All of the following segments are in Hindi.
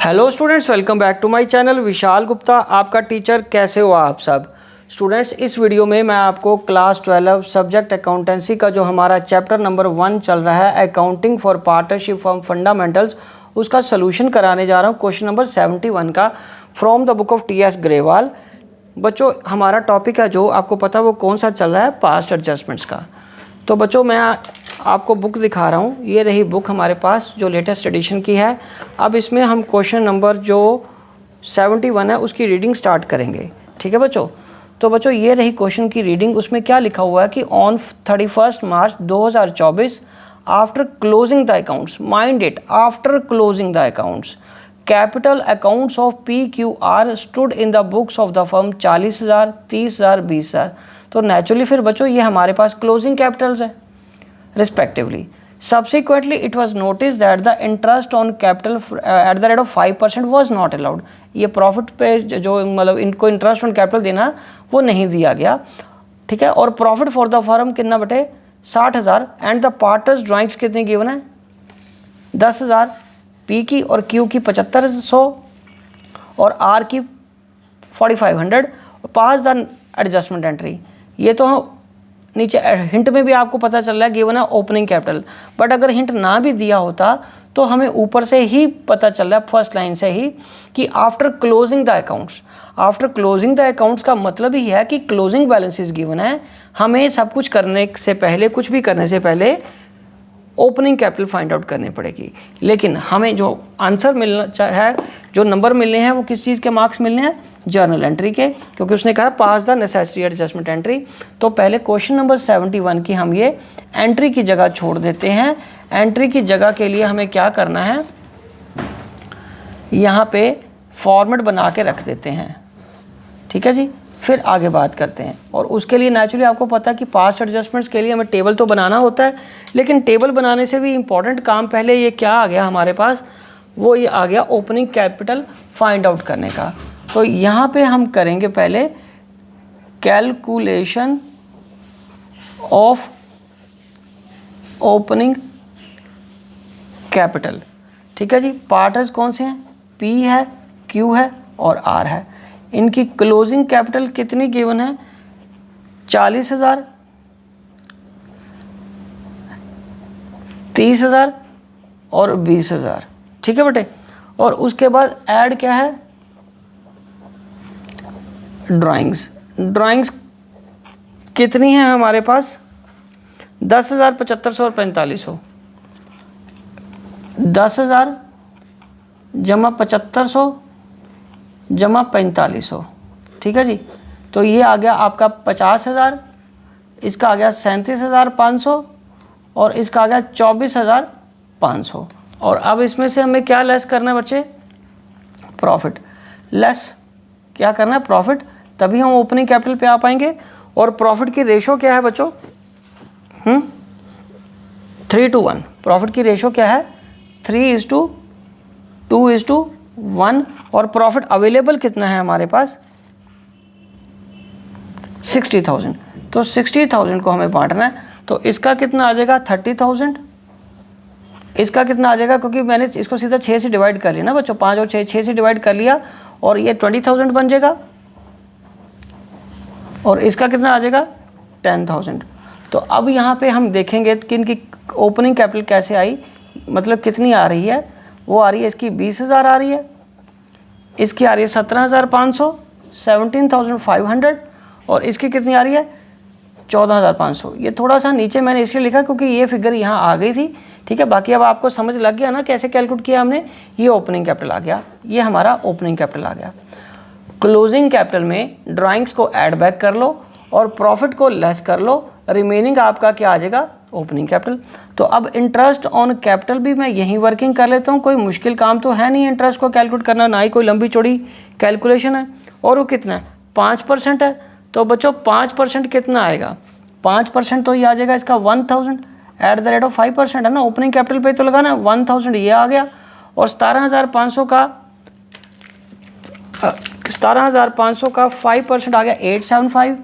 Hello students, welcome back to my channel. Vishal Gupta आपका टीचर। कैसे हो आप सब स्टूडेंट्स? इस वीडियो में मैं आपको क्लास 12 सब्जेक्ट अकाउंटेंसी का जो हमारा चैप्टर नंबर 1 चल रहा है, accounting for partnership firm fundamentals, उसका सोल्यूशन कराने जा रहा हूँ। क्वेश्चन नंबर 71 का from the book of T.S.. Grewal. बच्चों, हमारा टॉपिक है जो आपको पता है वो कौन सा चल रहा है, पास्ट एडजस्टमेंट्स का। तो बच्चों, मैं आपको बुक दिखा रहा हूँ। ये रही बुक हमारे पास जो लेटेस्ट एडिशन की है। अब इसमें हम क्वेश्चन नंबर जो 71 है उसकी रीडिंग स्टार्ट करेंगे। ठीक है बच्चों? तो बच्चों, ये रही क्वेश्चन की रीडिंग। उसमें क्या लिखा हुआ है कि on 31 March 2024 after closing the accounts, mind it, after closing the accounts, capital accounts of PQR stood in the books of the firm 40,000, 30,000, 20,000। तो नेचुरली फिर बच्चों ये हमारे पास क्लोजिंग कैपिटल्स है respectively. Subsequently, it was noticed that the interest on capital at the rate of 5% was not allowed. ये प्रॉफिट पे जो मतलब इनको इंटरेस्ट ऑन कैपिटल देना वो नहीं दिया गया। ठीक है। और प्रॉफिट फॉर द फर्म कितना बटे 60,000 एंड द पार्टर्स ड्राइंग्स कितनी गिवन है 10,000, पी की और क्यू की 7500 और आर की 4500 और पास द एडजस्टमेंट एंट्री। ये तो नीचे हिंट में भी आपको पता चल रहा है गिवन है ओपनिंग कैपिटल, बट अगर हिंट ना भी दिया होता तो हमें ऊपर से ही पता चल रहा है फर्स्ट लाइन से ही कि after closing the accounts. After closing the accounts का मतलब ही है कि क्लोजिंग बैलेंसेस गिवन है। हमें सब कुछ करने से पहले, कुछ भी करने से पहले ओपनिंग कैपिटल फाइंड आउट करनी पड़ेगी। लेकिन हमें जो आंसर मिलना है, जो नंबर मिलने हैं, वो किस चीज़ के मार्क्स मिलने हैं, जर्नल एंट्री के, क्योंकि उसने कहा पास द नेसेसरी एडजस्टमेंट एंट्री। तो पहले क्वेश्चन नंबर 71 की हम ये एंट्री की जगह छोड़ देते हैं। एंट्री की जगह के लिए हमें क्या करना है, यहाँ पे फॉर्मेट बना के रख देते हैं। ठीक है जी, फिर आगे बात करते हैं। और उसके लिए नेचुरली आपको पता है कि पास्ट एडजस्टमेंट्स के लिए हमें टेबल तो बनाना होता है, लेकिन टेबल बनाने से भी इम्पॉर्टेंट काम पहले ये क्या आ गया हमारे पास, वो ये आ गया ओपनिंग कैपिटल फाइंड आउट करने का। तो यहाँ पे हम करेंगे पहले कैलकुलेशन ऑफ ओपनिंग कैपिटल। ठीक है जी। पार्टर्स कौन से हैं, P है, Q है और R है। इनकी क्लोजिंग कैपिटल कितनी गिवन है 40,000, 30,000 और 20,000। ठीक है बेटे। और उसके बाद ऐड क्या है, ड्राइंग्स। ड्राइंग्स कितनी है हमारे पास 10,000, 7500 और 4500। 10,000 जमा 7500 जमा 4500। ठीक है जी। तो ये आ गया आपका 50,000, इसका आ गया 37,500 और इसका आ गया 24,500। और अब इसमें से हमें क्या लेस करना है बच्चे, प्रॉफिट लेस। क्या करना है, प्रॉफिट, तभी हम ओपनिंग कैपिटल पे आ पाएंगे। और प्रॉफिट की रेशो क्या है बच्चों, 3:1। प्रॉफिट की रेशो क्या है, 3:2:1। और प्रॉफिट अवेलेबल कितना है हमारे पास 60,000। तो 60,000 को हमें बांटना है। तो इसका कितना आ जाएगा 30,000, इसका कितना आ जाएगा, क्योंकि मैंने इसको सीधा 6 से डिवाइड कर लिया ना बच्चों, 5 और 6 से डिवाइड कर लिया और ये 20,000 बन जाएगा। और इसका कितना आ जाएगा 10,000। तो अब यहाँ पे हम देखेंगे कि इनकी ओपनिंग कैपिटल कैसे आई, मतलब कितनी आ रही है। वो आ रही है इसकी 20,000 आ रही है, इसकी आ रही है 17,500, 17,500 और इसकी कितनी आ रही है 14,500। ये थोड़ा सा नीचे मैंने इसलिए लिखा क्योंकि ये फिगर यहाँ आ गई थी। ठीक है। बाकी अब आपको समझ लग गया ना कैसे कैलकुलेट किया हमने। ये ओपनिंग कैपिटल आ गया, ये हमारा ओपनिंग कैपिटल आ गया। क्लोजिंग कैपिटल में ड्राइंग्स को ऐड बैक कर लो और प्रॉफिट को लेस कर लो, रिमेनिंग आपका क्या आ जाएगा, ओपनिंग कैपिटल। तो अब इंटरेस्ट ऑन कैपिटल भी मैं यहीं वर्किंग कर लेता हूँ। कोई मुश्किल काम तो है नहीं इंटरेस्ट को कैलकुलेट करना, ना ही कोई लंबी चौड़ी कैलकुलेशन है। और वो कितना है 5% है। तो बच्चों 5% कितना आएगा, 5% तो ये आ जाएगा इसका 1,000 एट द रेट ऑफ 5% है ना, ओपनिंग कैपिटल पे तो लगाना है 1,000, ये आ गया। और 17,500 का 5% आ गया 875।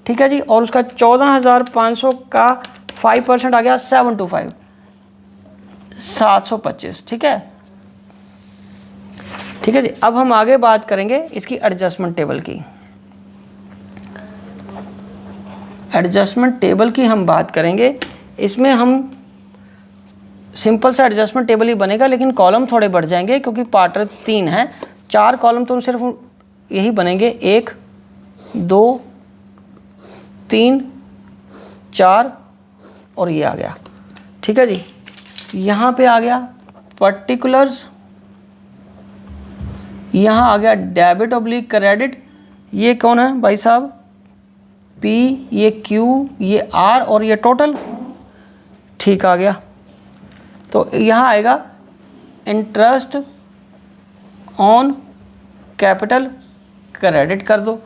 ठीक है जी। और उसका 14,500 का 5% आ गया 725, 725। ठीक है। ठीक है जी। अब हम आगे बात करेंगे इसकी एडजस्टमेंट टेबल की। एडजस्टमेंट टेबल की हम बात करेंगे। इसमें हम सिंपल सा एडजस्टमेंट टेबल ही बनेगा, लेकिन कॉलम थोड़े बढ़ जाएंगे क्योंकि पार्ट 3 है। 4 कॉलम तो सिर्फ यही बनेंगे, 1 2 3 4 और ये आ गया। ठीक है जी। यहाँ पे आ गया पर्टिकुलर्स, यहाँ आ गया डेबिट ऑब्लिक क्रेडिट। ये कौन है भाई साहब? पी, ये क्यू, ये आर और ये टोटल। ठीक आ गया। तो यहाँ आएगा इंटरेस्ट ऑन कैपिटल क्रेडिट कर दो,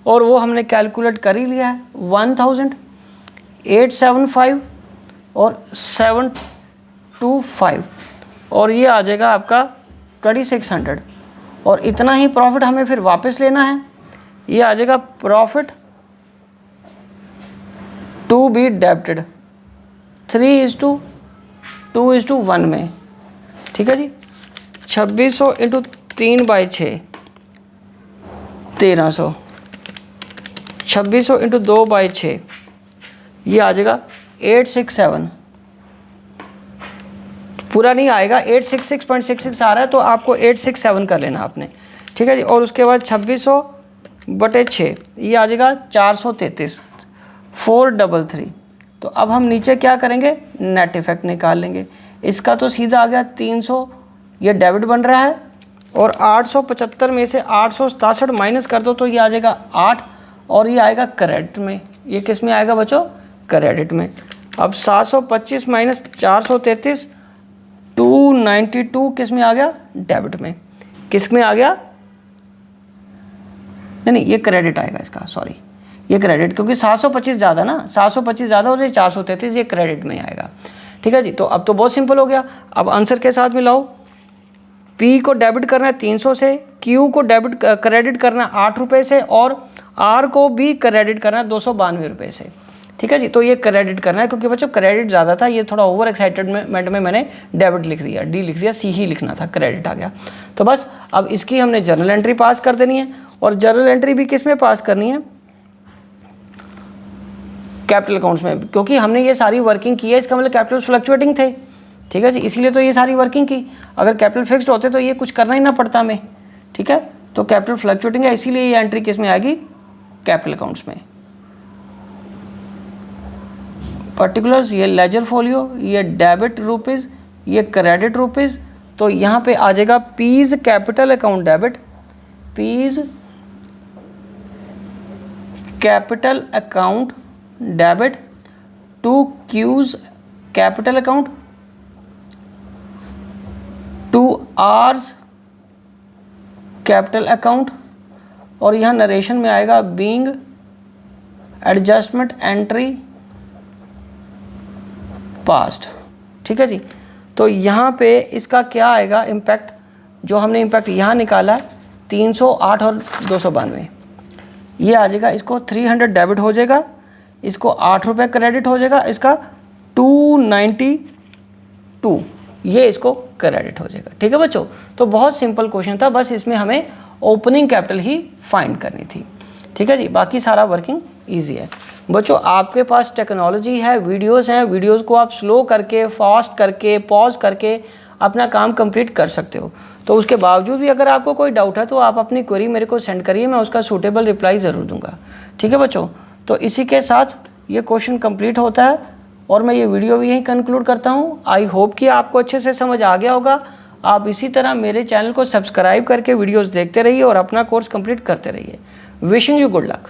और वो हमने कैलकुलेट कर ही लिया है 1875 और 725, और ये आ जाएगा आपका 2600। और इतना ही प्रॉफिट हमें फिर वापस लेना है। ये आ जाएगा प्रॉफिट टू बी डेबिटेड 3:2:1 में। ठीक है जी। 2600 इंटू 3/6 1300, 2600 इंटू 2/6 ये आ जाएगा 867। पूरा नहीं आएगा, 866.66 आ रहा है तो आपको 867 कर लेना आपने। ठीक है जी। और उसके बाद 2600/6 ये आ जाएगा 433, 433। तो अब हम नीचे क्या करेंगे? नेट इफेक्ट निकाल लेंगे। इसका तो सीधा आ गया 300, ये डेबिट बन रहा है, और 875 में से 867 माइनस कर दो तो ये आ जाएगा 8, और ये आएगा क्रेडिट में। ये किस में आएगा बच्चों? क्रेडिट में। अब 725 माइनस 433 292 किस में आ गया? डेबिट में। किस में आ गया? नहीं, ये क्रेडिट आएगा इसका, सॉरी ये क्रेडिट, क्योंकि 725 ज़्यादा ना, 725 ज़्यादा और ये 433 ये क्रेडिट में आएगा। ठीक है जी। तो अब तो बहुत सिंपल हो गया। अब आंसर के साथ मिलाओ। पी को डेबिट करना है 300 से, क्यू को क्रेडिट करना है 8 रुपये से, और आर को भी क्रेडिट करना है 292 रुपये से। ठीक है जी। तो ये क्रेडिट करना है, क्योंकि बच्चों क्रेडिट ज़्यादा था, ये थोड़ा ओवर एक्साइटेडमेंट में मैंने डेबिट लिख दिया, डी लिख दिया, सी ही लिखना था, क्रेडिट आ गया। तो बस अब इसकी हमने जर्नल एंट्री पास कर देनी है, और जर्नल एंट्री भी किस में पास करनी है? कैपिटल अकाउंट्स में, क्योंकि हमने ये सारी वर्किंग की है, इसका मतलब कैपिटल फ्लक्चुएटिंग थे। ठीक है जी। इसीलिए तो ये सारी वर्किंग की। अगर कैपिटल फिक्स्ड होते तो ये कुछ करना ही ना पड़ता हमें। ठीक है। तो कैपिटल फ्लक्चुएटिंग है, इसीलिए ये एंट्री किस में आएगी? कैपिटल अकाउंट्स में। पर्टिकुलर्स, ये लेजर फोलियो, ये डेबिट रुपीज़, ये क्रेडिट रुपीज़। तो यहाँ पे आ जाएगा P's capital account debit, P's capital account debit to Q's capital account to R's capital account, और यहाँ नरेशन में आएगा बीइंग एडजस्टमेंट एंट्री पास्ट। ठीक है जी। तो यहाँ पे इसका क्या आएगा इम्पैक्ट? जो हमने इम्पैक्ट यहाँ निकाला 308 और 292, ये आ जाएगा। इसको 300 डेबिट हो जाएगा, इसको 8 रुपये क्रेडिट हो जाएगा, इसका 292 ये इसको क्रेडिट हो जाएगा। ठीक है बच्चों। तो बहुत सिंपल क्वेश्चन था, बस इसमें हमें ओपनिंग कैपिटल ही फाइंड करनी थी। ठीक है जी। बाकी सारा वर्किंग ईजी है बच्चों। आपके पास टेक्नोलॉजी है, वीडियोस हैं, वीडियोस को आप स्लो करके, फास्ट करके, पॉज करके अपना काम कंप्लीट कर सकते हो। तो उसके बावजूद भी अगर आपको कोई डाउट है तो आप अपनी क्वेरी मेरे को सेंड करिए, मैं उसका सूटेबल रिप्लाई ज़रूर दूंगा। ठीक है बच्चों। तो इसी के साथ ये क्वेश्चन कंप्लीट होता है, और मैं ये वीडियो भी यहीं कंक्लूड करता हूँ। आई होप कि आपको अच्छे से समझ आ गया होगा। आप इसी तरह मेरे चैनल को सब्सक्राइब करके वीडियोस देखते रहिए और अपना कोर्स कंप्लीट करते रहिए। Wishing you good luck.